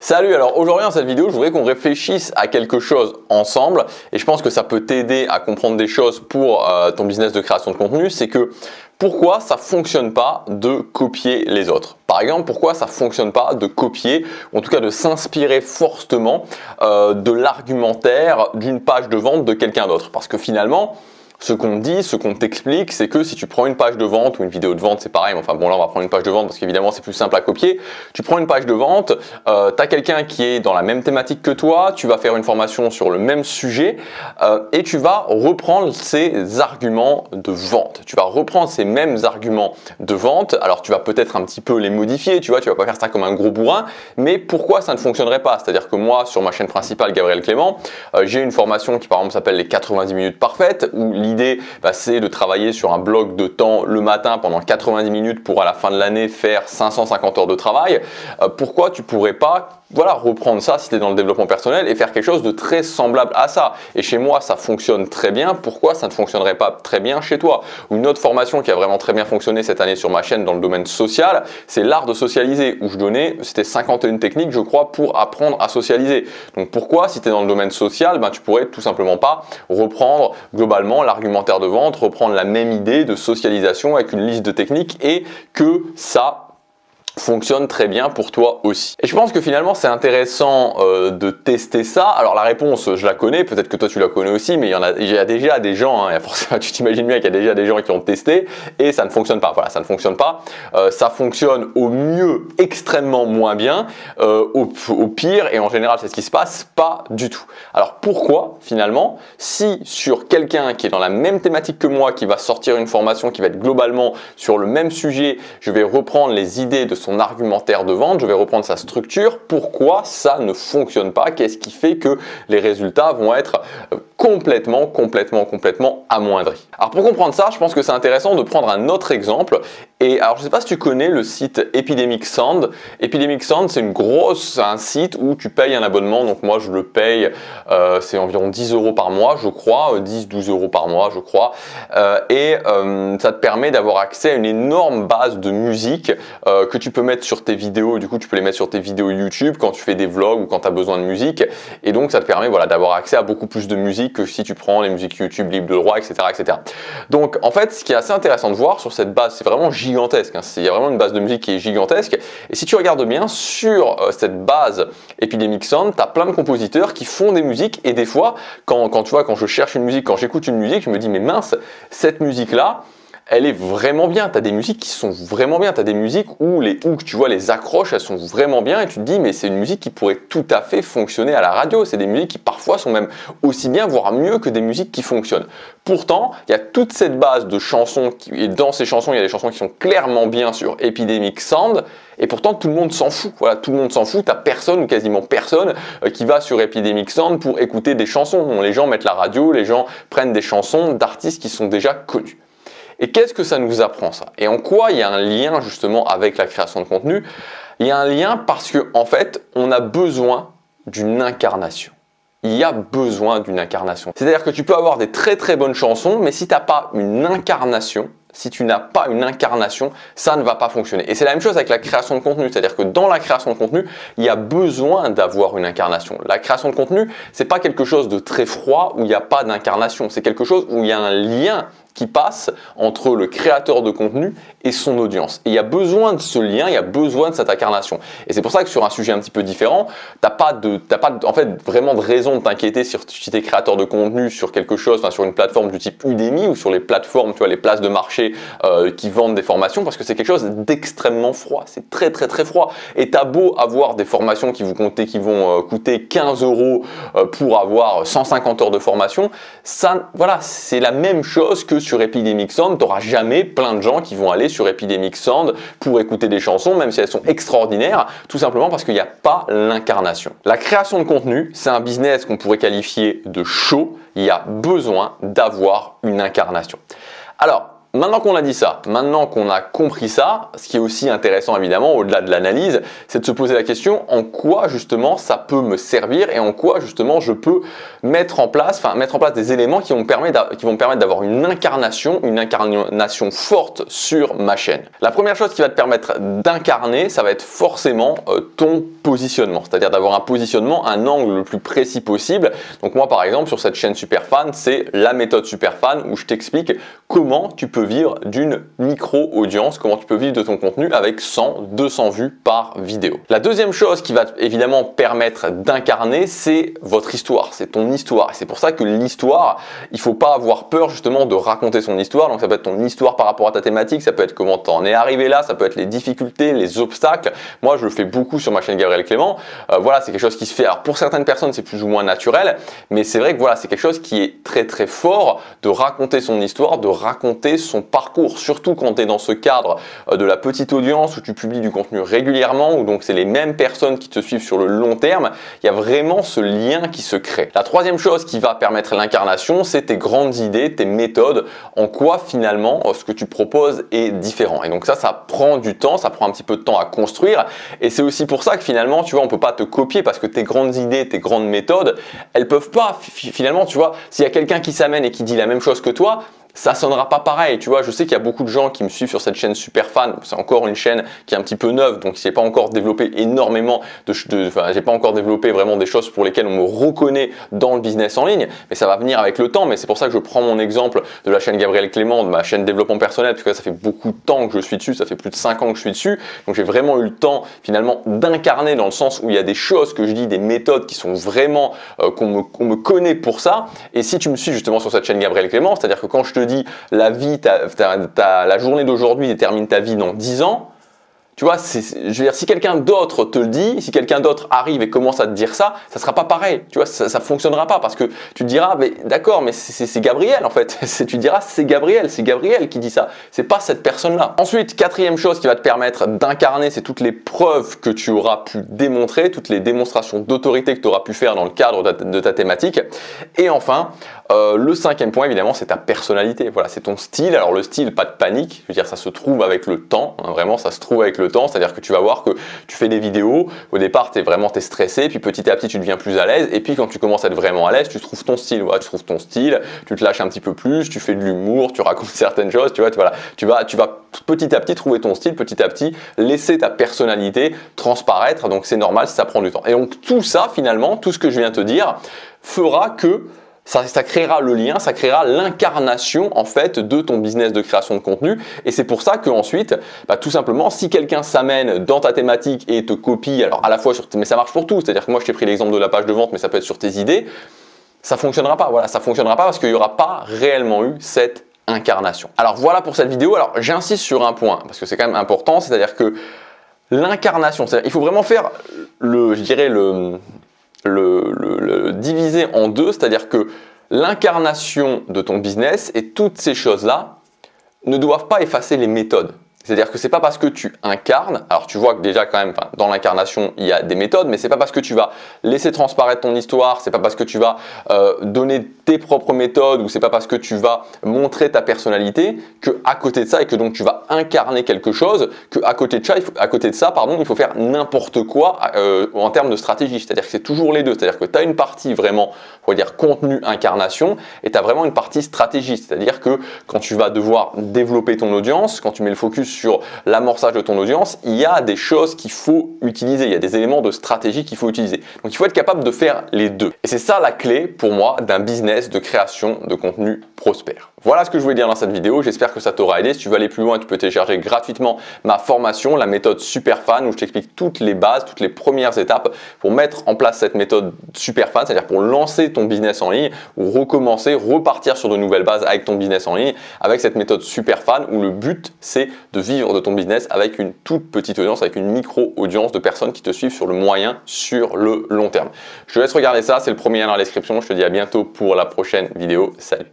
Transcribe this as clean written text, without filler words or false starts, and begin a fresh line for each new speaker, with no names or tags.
Salut, alors aujourd'hui dans cette vidéo, je voudrais qu'on réfléchisse à quelque chose ensemble et je pense que ça peut t'aider à comprendre des choses pour ton business de création de contenu. C'est que pourquoi ça fonctionne pas de copier les autres? Par exemple, pourquoi ça fonctionne pas de copier, ou en tout cas de s'inspirer fortement de l'argumentaire d'une page de vente de quelqu'un d'autre? Parce que finalement, ce qu'on dit, ce qu'on t'explique, c'est que si tu prends une page de vente ou une vidéo de vente, c'est pareil, enfin bon là on va prendre une page de vente parce qu'évidemment c'est plus simple à copier. Tu prends une page de vente, tu as quelqu'un qui est dans la même thématique que toi, tu vas faire une formation sur le même sujet et tu vas reprendre ces arguments de vente. Tu vas reprendre ces mêmes arguments de vente, alors tu vas peut-être un petit peu les modifier, tu vois, tu vas pas faire ça comme un gros bourrin, mais pourquoi ça ne fonctionnerait pas? C'est-à-dire que moi sur ma chaîne principale Gabriel Clément, j'ai une formation qui par exemple s'appelle les 90 minutes parfaites où l'idée, c'est de travailler sur un bloc de temps le matin pendant 90 minutes pour à la fin de l'année faire 550 heures de travail. Pourquoi tu pourrais pas reprendre ça si tu es dans le développement personnel et faire quelque chose de très semblable à ça? Et chez moi, ça fonctionne très bien. Pourquoi ça ne fonctionnerait pas très bien chez toi? Une autre formation qui a vraiment très bien fonctionné cette année sur ma chaîne dans le domaine social, c'est l'art de socialiser où je donnais, c'était 51 techniques, je crois, pour apprendre à socialiser. Donc pourquoi, si tu es dans le domaine social, tu pourrais tout simplement pas reprendre globalement l'argumentaire de vente, reprendre la même idée de socialisation avec une liste de techniques et que ça fonctionne très bien pour toi aussi. Et je pense que finalement c'est intéressant de tester ça. Alors la réponse je la connais, peut-être que toi tu la connais aussi, mais il y a déjà des gens, forcément tu t'imagines bien qu'il y a déjà des gens qui ont testé et ça ne fonctionne pas. Voilà, ça ne fonctionne pas. Ça fonctionne au mieux extrêmement moins bien, au pire, et en général c'est ce qui se passe, pas du tout. Alors pourquoi finalement, si sur quelqu'un qui est dans la même thématique que moi, qui va sortir une formation qui va être globalement sur le même sujet, je vais reprendre les idées de son argumentaire de vente, je vais reprendre sa structure, pourquoi ça ne fonctionne pas? Qu'est-ce qui fait que les résultats vont être complètement amoindris? Alors pour comprendre ça, je pense que c'est intéressant de prendre un autre exemple. Et alors je ne sais pas si tu connais le site Epidemic Sound. Epidemic Sound, c'est un site où tu payes un abonnement. Donc moi je le paye, c'est environ 10 € par mois, je crois, 10-12 € par mois, je crois. Ça te permet d'avoir accès à une énorme base de musique que tu peux mettre sur tes vidéos. Du coup, tu peux les mettre sur tes vidéos YouTube quand tu fais des vlogs ou quand tu as besoin de musique. Et donc, ça te permet d'avoir accès à beaucoup plus de musique que si tu prends les musiques YouTube libres de droit, etc., etc. Donc, en fait, ce qui est assez intéressant de voir sur cette base, c'est vraiment gigantesque. Il y a vraiment une base de musique qui est gigantesque. Et si tu regardes bien sur cette base Epidemic Sound, tu as plein de compositeurs qui font des musiques. Et des fois, quand je cherche une musique, quand j'écoute une musique, je me dis, mais mince, cette musique-là, elle est vraiment bien. Tu as des musiques qui sont vraiment bien. Tu as des musiques où les hooks, tu vois, les accroches, elles sont vraiment bien. Et tu te dis, mais c'est une musique qui pourrait tout à fait fonctionner à la radio. C'est des musiques qui parfois sont même aussi bien, voire mieux que des musiques qui fonctionnent. Pourtant, il y a toute cette base de chansons. Et dans ces chansons, il y a des chansons qui sont clairement bien sur Epidemic Sound. Et pourtant, tout le monde s'en fout. Voilà, tout le monde s'en fout. Tu n'as personne ou quasiment personne qui va sur Epidemic Sound pour écouter des chansons. Les gens mettent la radio, les gens prennent des chansons d'artistes qui sont déjà connus. Et qu'est-ce que ça nous apprend ça? Et en quoi il y a un lien justement avec la création de contenu? Il y a un lien parce que en fait, on a besoin d'une incarnation. Il y a besoin d'une incarnation. C'est-à-dire que tu peux avoir des très très bonnes chansons, mais si tu n'as pas une incarnation, ça ne va pas fonctionner. Et c'est la même chose avec la création de contenu. C'est-à-dire que dans la création de contenu, il y a besoin d'avoir une incarnation. La création de contenu, c'est pas quelque chose de très froid où il n'y a pas d'incarnation. C'est quelque chose où il y a un lien qui passe entre le créateur de contenu et son audience. Et il y a besoin de ce lien, il y a besoin de cette incarnation. Et c'est pour ça que sur un sujet un petit peu différent, t'as pas en fait vraiment de raison de t'inquiéter si tu es créateur de contenu sur quelque chose, sur une plateforme du type Udemy ou sur les plateformes, tu vois, les places de marché qui vendent des formations, parce que c'est quelque chose d'extrêmement froid. C'est très très très froid. Et t'as beau avoir des formations qui vont coûter 15 € pour avoir 150 heures de formation, ça, voilà, c'est la même chose que sur Epidemic Sound. Tu n'auras jamais plein de gens qui vont aller sur Epidemic Sound pour écouter des chansons, même si elles sont extraordinaires, tout simplement parce qu'il n'y a pas l'incarnation. La création de contenu, c'est un business qu'on pourrait qualifier de show. Il y a besoin d'avoir une incarnation. Alors, Maintenant qu'on a dit ça, maintenant qu'on a compris ça, ce qui est aussi intéressant évidemment au-delà de l'analyse, c'est de se poser la question en quoi justement ça peut me servir et en quoi justement je peux mettre en place des éléments qui vont me permettre d'avoir une incarnation forte sur ma chaîne. La première chose qui va te permettre d'incarner, ça va être forcément ton positionnement, c'est-à-dire d'avoir un positionnement, un angle le plus précis possible. Donc moi par exemple sur cette chaîne Superfan, c'est la méthode Superfan où je t'explique comment tu peux vivre d'une micro-audience, comment tu peux vivre de ton contenu avec 100, 200 vues par vidéo. La deuxième chose qui va évidemment permettre d'incarner, c'est votre histoire, c'est ton histoire. Et c'est pour ça que l'histoire, il faut pas avoir peur justement de raconter son histoire. Donc ça peut être ton histoire par rapport à ta thématique, ça peut être comment t'en es arrivé là, ça peut être les difficultés, les obstacles. Moi je le fais beaucoup sur ma chaîne Gabriel Clément. Voilà, c'est quelque chose qui se fait. Alors pour certaines personnes c'est plus ou moins naturel, mais c'est vrai que voilà, c'est quelque chose qui est très très fort de raconter son histoire, de raconter son parcours, surtout quand tu es dans ce cadre de la petite audience où tu publies du contenu régulièrement, où donc c'est les mêmes personnes qui te suivent sur le long terme, il y a vraiment ce lien qui se crée. La troisième chose qui va permettre l'incarnation, c'est tes grandes idées, tes méthodes, en quoi finalement ce que tu proposes est différent. Et donc ça prend du temps, ça prend un petit peu de temps à construire, et c'est aussi pour ça que finalement, tu vois, on peut pas te copier parce que tes grandes idées, tes grandes méthodes, elles peuvent pas, finalement, tu vois, s'il y a quelqu'un qui s'amène et qui dit la même chose que toi, ça sonnera pas pareil, tu vois. Je sais qu'il y a beaucoup de gens qui me suivent sur cette chaîne Superfan. C'est encore une chaîne qui est un petit peu neuve, donc j'ai pas encore développé énormément j'ai pas encore développé vraiment des choses pour lesquelles on me reconnaît dans le business en ligne, mais ça va venir avec le temps. Mais c'est pour ça que je prends mon exemple de la chaîne Gabriel Clément, de ma chaîne développement personnel, parce que ça fait beaucoup de temps que je suis dessus, ça fait plus de 5 ans que je suis dessus, donc j'ai vraiment eu le temps finalement d'incarner dans le sens où il y a des choses que je dis, des méthodes qui sont vraiment qu'on me connaît pour ça. Et si tu me suis justement sur cette chaîne Gabriel Clément, c'est-à-dire que quand je te dis la vie, la journée d'aujourd'hui détermine ta vie dans 10 ans, tu vois, je veux dire, si quelqu'un d'autre te le dit, si quelqu'un d'autre arrive et commence à te dire ça, ça sera pas pareil, tu vois, ça fonctionnera pas parce que tu te diras, mais d'accord, mais c'est Gabriel en fait, tu te diras, c'est Gabriel qui dit ça, c'est pas cette personne-là. Ensuite, quatrième chose qui va te permettre d'incarner, c'est toutes les preuves que tu auras pu démontrer, toutes les démonstrations d'autorité que tu auras pu faire dans le cadre de ta thématique. Et enfin, le cinquième point, évidemment, c'est ta personnalité. Voilà, c'est ton style. Alors le style, pas de panique. Je veux dire, ça se trouve avec le temps. Hein, vraiment, ça se trouve avec le temps. C'est-à-dire que tu vas voir que tu fais des vidéos. Au départ, t'es stressé. Puis petit à petit, tu deviens plus à l'aise. Et puis quand tu commences à être vraiment à l'aise, tu trouves ton style. Voilà, tu trouves ton style. Tu te lâches un petit peu plus. Tu fais de l'humour. Tu racontes certaines choses. Tu vois, voilà, tu vas petit à petit trouver ton style. Petit à petit, laisser ta personnalité transparaître. Donc c'est normal si ça prend du temps. Et donc tout ça, finalement, tout ce que je viens de te dire, fera que ça créera le lien, ça créera l'incarnation en fait de ton business de création de contenu. Et c'est pour ça qu'ensuite, tout simplement, si quelqu'un s'amène dans ta thématique et te copie, alors à la fois mais ça marche pour tout, c'est-à-dire que moi je t'ai pris l'exemple de la page de vente, mais ça peut être sur tes idées, ça fonctionnera pas. Voilà, ça fonctionnera pas parce qu'il n'y aura pas réellement eu cette incarnation. Alors voilà pour cette vidéo. Alors j'insiste sur un point parce que c'est quand même important, c'est-à-dire que l'incarnation, il faut vraiment faire le diviser en deux, c'est-à-dire que l'incarnation de ton business et toutes ces choses-là ne doivent pas effacer les méthodes. C'est-à-dire que c'est pas parce que tu incarnes, alors tu vois que déjà quand même dans l'incarnation il y a des méthodes, mais c'est pas parce que tu vas laisser transparaître ton histoire, c'est pas parce que tu vas donner tes propres méthodes ou c'est pas parce que tu vas montrer ta personnalité que à côté de ça et que donc tu vas incarner quelque chose, que à côté de ça, il faut faire n'importe quoi en termes de stratégie. C'est-à-dire que c'est toujours les deux. C'est-à-dire que tu as une partie vraiment, on va dire contenu incarnation et tu as vraiment une partie stratégie. C'est-à-dire que quand tu vas devoir développer ton audience, quand tu mets le focus sur l'amorçage de ton audience, il y a des choses qu'il faut utiliser, il y a des éléments de stratégie qu'il faut utiliser. Donc il faut être capable de faire les deux. Et c'est ça la clé pour moi d'un business de création de contenu prospère. Voilà ce que je voulais dire dans cette vidéo, j'espère que ça t'aura aidé. Si tu veux aller plus loin, tu peux télécharger gratuitement ma formation, la méthode Superfan, où je t'explique toutes les bases, toutes les premières étapes pour mettre en place cette méthode Superfan, c'est-à-dire pour lancer ton business en ligne ou recommencer, repartir sur de nouvelles bases avec ton business en ligne, avec cette méthode Superfan où le but c'est de vivre de ton business avec une toute petite audience, avec une micro-audience de personnes qui te suivent sur le moyen, sur le long terme. Je te laisse regarder ça, c'est le premier lien dans la description. Je te dis à bientôt pour la prochaine vidéo. Salut!